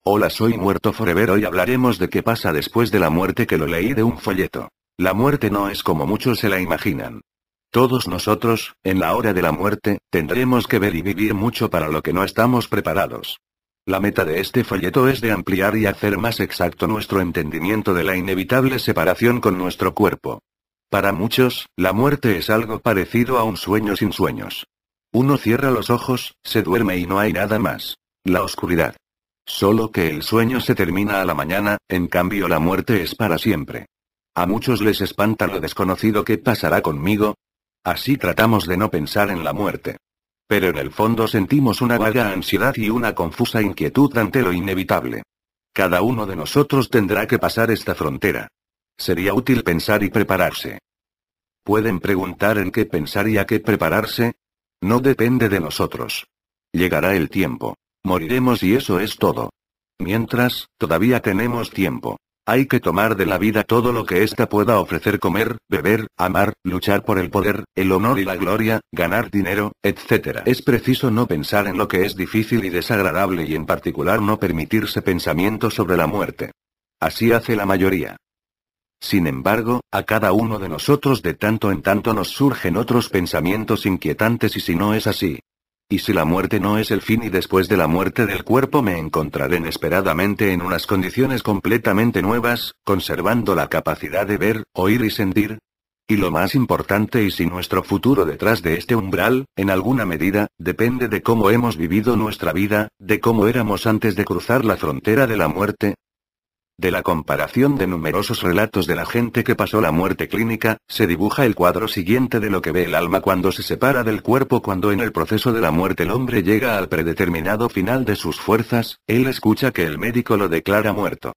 Hola, soy Muerto Forever. Hoy hablaremos de qué pasa después de la muerte, que lo leí de un folleto. La muerte no es como muchos se la imaginan. Todos nosotros, en la hora de la muerte, tendremos que ver y vivir mucho para lo que no estamos preparados. La meta de este folleto es de ampliar y hacer más exacto nuestro entendimiento de la inevitable separación con nuestro cuerpo. Para muchos, la muerte es algo parecido a un sueño sin sueños. Uno cierra los ojos, se duerme y no hay nada más. La oscuridad. Solo que el sueño se termina a la mañana, en cambio la muerte es para siempre. A muchos les espanta lo desconocido. ¿Qué pasará conmigo? Así tratamos de no pensar en la muerte. Pero en el fondo sentimos una vaga ansiedad y una confusa inquietud ante lo inevitable. Cada uno de nosotros tendrá que pasar esta frontera. Sería útil pensar y prepararse. ¿Pueden preguntar en qué pensar y a qué prepararse? No depende de nosotros. Llegará el tiempo. Moriremos y eso es todo. Mientras, todavía tenemos tiempo. Hay que tomar de la vida todo lo que ésta pueda ofrecer: comer, beber, amar, luchar por el poder, el honor y la gloria, ganar dinero, etc. Es preciso no pensar en lo que es difícil y desagradable, y en particular no permitirse pensamientos sobre la muerte. Así hace la mayoría. Sin embargo, a cada uno de nosotros de tanto en tanto nos surgen otros pensamientos inquietantes. ¿Y si no es así? ¿Y si la muerte no es el fin y después de la muerte del cuerpo me encontraré inesperadamente en unas condiciones completamente nuevas, conservando la capacidad de ver, oír y sentir? Y lo más importante, ¿y si nuestro futuro detrás de este umbral, en alguna medida, depende de cómo hemos vivido nuestra vida, de cómo éramos antes de cruzar la frontera de la muerte? De la comparación de numerosos relatos de la gente que pasó la muerte clínica, se dibuja el cuadro siguiente de lo que ve el alma cuando se separa del cuerpo. Cuando en el proceso de la muerte el hombre llega al predeterminado final de sus fuerzas, él escucha que el médico lo declara muerto.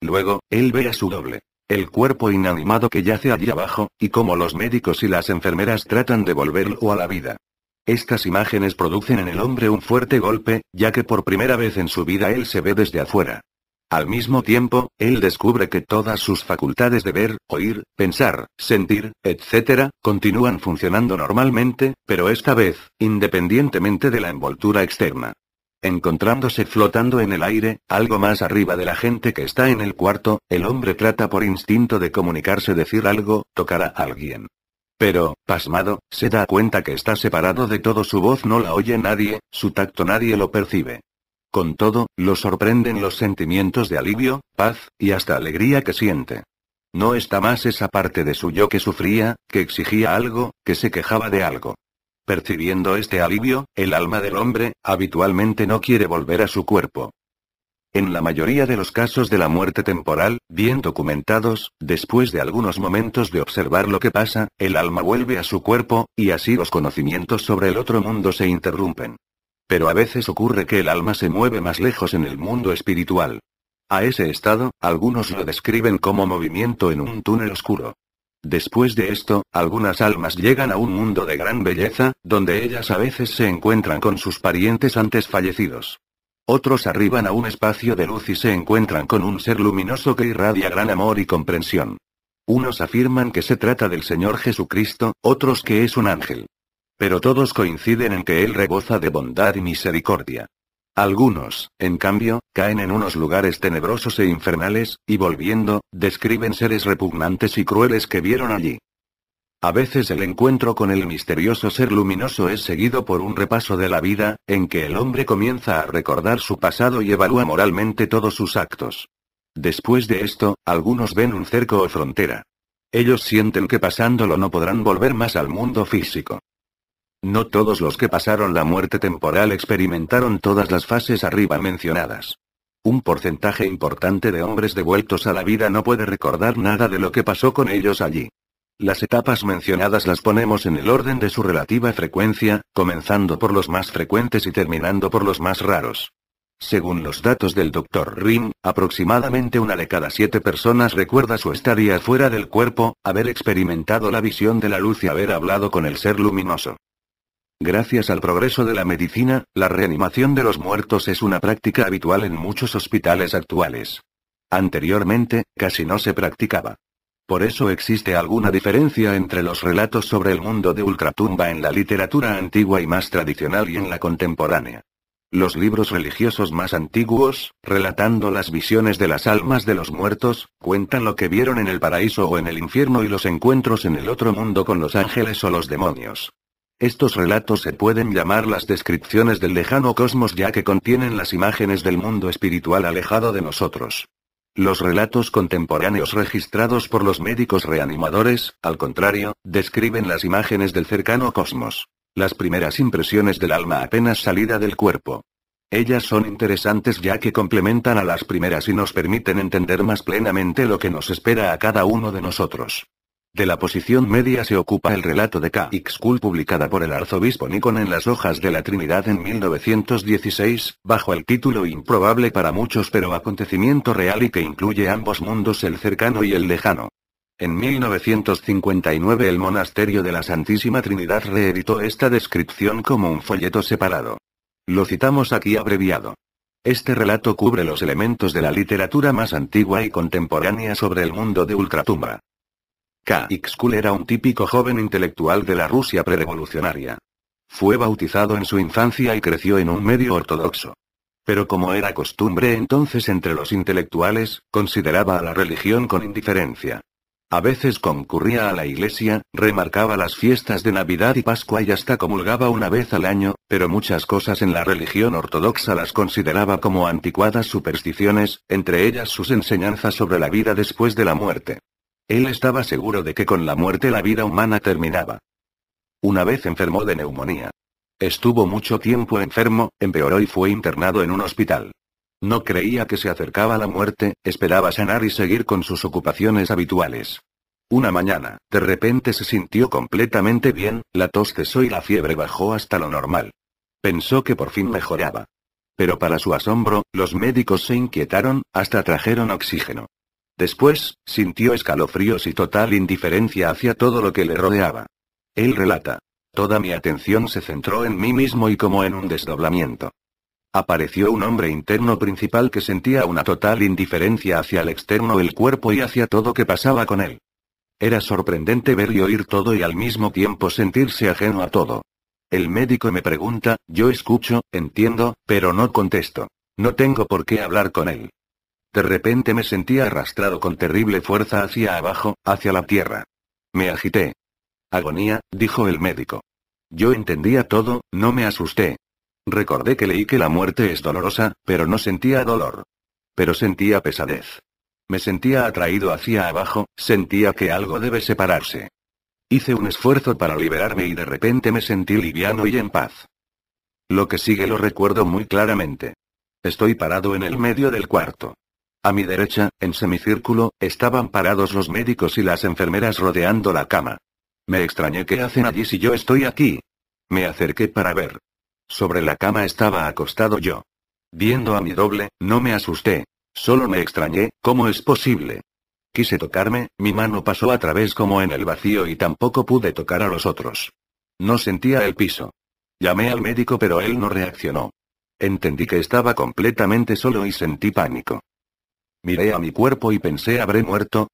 Luego, él ve a su doble, el cuerpo inanimado que yace allí abajo, y cómo los médicos y las enfermeras tratan de volverlo a la vida. Estas imágenes producen en el hombre un fuerte golpe, ya que por primera vez en su vida él se ve desde afuera. Al mismo tiempo, él descubre que todas sus facultades de ver, oír, pensar, sentir, etc., continúan funcionando normalmente, pero esta vez, independientemente de la envoltura externa. Encontrándose flotando en el aire, algo más arriba de la gente que está en el cuarto, el hombre trata por instinto de comunicarse, decir algo, tocar a alguien. Pero, pasmado, se da cuenta que está separado de todo. Su voz no la oye nadie, su tacto nadie lo percibe. Con todo, lo sorprenden los sentimientos de alivio, paz, y hasta alegría que siente. No está más esa parte de su yo que sufría, que exigía algo, que se quejaba de algo. Percibiendo este alivio, el alma del hombre, habitualmente no quiere volver a su cuerpo. En la mayoría de los casos de la muerte temporal, bien documentados, después de algunos momentos de observar lo que pasa, el alma vuelve a su cuerpo, y así los conocimientos sobre el otro mundo se interrumpen. Pero a veces ocurre que el alma se mueve más lejos en el mundo espiritual. A ese estado, algunos lo describen como movimiento en un túnel oscuro. Después de esto, algunas almas llegan a un mundo de gran belleza, donde ellas a veces se encuentran con sus parientes antes fallecidos. Otros arriban a un espacio de luz y se encuentran con un ser luminoso que irradia gran amor y comprensión. Unos afirman que se trata del Señor Jesucristo, otros que es un ángel. Pero todos coinciden en que él rebosa de bondad y misericordia. Algunos, en cambio, caen en unos lugares tenebrosos e infernales, y volviendo, describen seres repugnantes y crueles que vieron allí. A veces el encuentro con el misterioso ser luminoso es seguido por un repaso de la vida, en que el hombre comienza a recordar su pasado y evalúa moralmente todos sus actos. Después de esto, algunos ven un cerco o frontera. Ellos sienten que pasándolo no podrán volver más al mundo físico. No todos los que pasaron la muerte temporal experimentaron todas las fases arriba mencionadas. Un porcentaje importante de hombres devueltos a la vida no puede recordar nada de lo que pasó con ellos allí. Las etapas mencionadas las ponemos en el orden de su relativa frecuencia, comenzando por los más frecuentes y terminando por los más raros. Según los datos del Dr. Ring, aproximadamente 1 de cada 7 personas recuerda su estadía fuera del cuerpo, haber experimentado la visión de la luz y haber hablado con el ser luminoso. Gracias al progreso de la medicina, la reanimación de los muertos es una práctica habitual en muchos hospitales actuales. Anteriormente, casi no se practicaba. Por eso existe alguna diferencia entre los relatos sobre el mundo de ultratumba en la literatura antigua y más tradicional y en la contemporánea. Los libros religiosos más antiguos, relatando las visiones de las almas de los muertos, cuentan lo que vieron en el paraíso o en el infierno y los encuentros en el otro mundo con los ángeles o los demonios. Estos relatos se pueden llamar las descripciones del lejano cosmos ya que contienen las imágenes del mundo espiritual alejado de nosotros. Los relatos contemporáneos registrados por los médicos reanimadores, al contrario, describen las imágenes del cercano cosmos. Las primeras impresiones del alma apenas salida del cuerpo. Ellas son interesantes ya que complementan a las primeras y nos permiten entender más plenamente lo que nos espera a cada uno de nosotros. De la posición media se ocupa el relato de K-Ixkul publicada por el arzobispo Nikon en las Hojas de la Trinidad en 1916, bajo el título improbable para muchos pero acontecimiento real y que incluye ambos mundos, el cercano y el lejano. En 1959 el Monasterio de la Santísima Trinidad reeditó esta descripción como un folleto separado. Lo citamos aquí abreviado. Este relato cubre los elementos de la literatura más antigua y contemporánea sobre el mundo de ultratumba. K-Ixkul era un típico joven intelectual de la Rusia prerevolucionaria. Fue bautizado en su infancia y creció en un medio ortodoxo. Pero como era costumbre entonces entre los intelectuales, consideraba a la religión con indiferencia. A veces concurría a la iglesia, remarcaba las fiestas de Navidad y Pascua y hasta comulgaba una vez al año, pero muchas cosas en la religión ortodoxa las consideraba como anticuadas supersticiones, entre ellas sus enseñanzas sobre la vida después de la muerte. Él estaba seguro de que con la muerte la vida humana terminaba. Una vez enfermó de neumonía. Estuvo mucho tiempo enfermo, empeoró y fue internado en un hospital. No creía que se acercaba la muerte, esperaba sanar y seguir con sus ocupaciones habituales. Una mañana, de repente se sintió completamente bien, la tos cesó y la fiebre bajó hasta lo normal. Pensó que por fin mejoraba. Pero para su asombro, los médicos se inquietaron, hasta trajeron oxígeno. Después, sintió escalofríos y total indiferencia hacia todo lo que le rodeaba. Él relata. Toda mi atención se centró en mí mismo y como en un desdoblamiento. Apareció un hombre interno principal que sentía una total indiferencia hacia el externo del cuerpo y hacia todo que pasaba con él. Era sorprendente ver y oír todo y al mismo tiempo sentirse ajeno a todo. El médico me pregunta, yo escucho, entiendo, pero no contesto. No tengo por qué hablar con él. De repente me sentí arrastrado con terrible fuerza hacia abajo, hacia la tierra. Me agité. Agonía, dijo el médico. Yo entendía todo, no me asusté. Recordé que leí que la muerte es dolorosa, pero no sentía dolor. Pero sentía pesadez. Me sentía atraído hacia abajo, sentía que algo debe separarse. Hice un esfuerzo para liberarme y de repente me sentí liviano y en paz. Lo que sigue lo recuerdo muy claramente. Estoy parado en el medio del cuarto. A mi derecha, en semicírculo, estaban parados los médicos y las enfermeras rodeando la cama. Me extrañé qué hacen allí si yo estoy aquí. Me acerqué para ver. Sobre la cama estaba acostado yo. Viendo a mi doble, no me asusté. Solo me extrañé, ¿cómo es posible? Quise tocarme, mi mano pasó a través como en el vacío y tampoco pude tocar a los otros. No sentía el piso. Llamé al médico pero él no reaccionó. Entendí que estaba completamente solo y sentí pánico. Miré a mi cuerpo y pensé ¿habré muerto?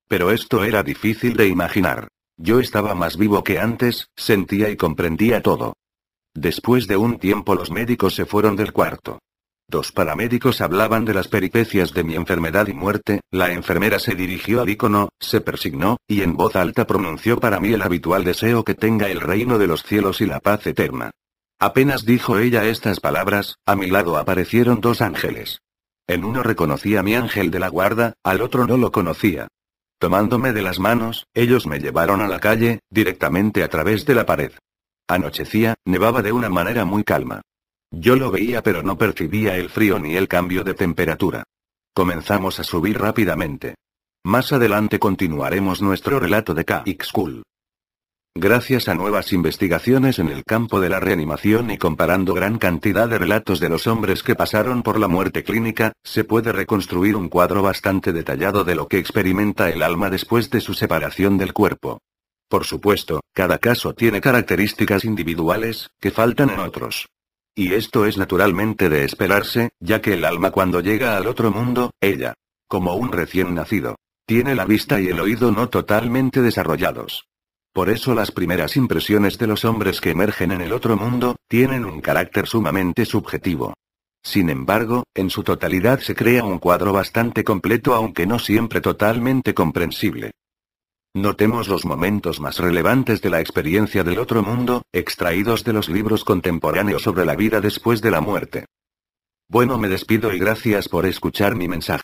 Pero esto era difícil de imaginar. Yo estaba más vivo que antes, sentía y comprendía todo. Después de un tiempo los médicos se fueron del cuarto. 2 paramédicos hablaban de las peripecias de mi enfermedad y muerte, la enfermera se dirigió al ícono, se persignó, y en voz alta pronunció para mí el habitual deseo que tenga el reino de los cielos y la paz eterna. Apenas dijo ella estas palabras, a mi lado aparecieron 2 ángeles. En uno reconocí a mi ángel de la guarda, al otro no lo conocía. Tomándome de las manos, ellos me llevaron a la calle, directamente a través de la pared. Anochecía, nevaba de una manera muy calma. Yo lo veía pero no percibía el frío ni el cambio de temperatura. Comenzamos a subir rápidamente. Más adelante continuaremos nuestro relato de K-Ixkul. Gracias a nuevas investigaciones en el campo de la reanimación y comparando gran cantidad de relatos de los hombres que pasaron por la muerte clínica, se puede reconstruir un cuadro bastante detallado de lo que experimenta el alma después de su separación del cuerpo. Por supuesto, cada caso tiene características individuales, que faltan en otros. Y esto es naturalmente de esperarse, ya que el alma cuando llega al otro mundo, ella, como un recién nacido, tiene la vista y el oído no totalmente desarrollados. Por eso las primeras impresiones de los hombres que emergen en el otro mundo, tienen un carácter sumamente subjetivo. Sin embargo, en su totalidad se crea un cuadro bastante completo aunque no siempre totalmente comprensible. Notemos los momentos más relevantes de la experiencia del otro mundo, extraídos de los libros contemporáneos sobre la vida después de la muerte. Bueno, me despido y gracias por escuchar mi mensaje.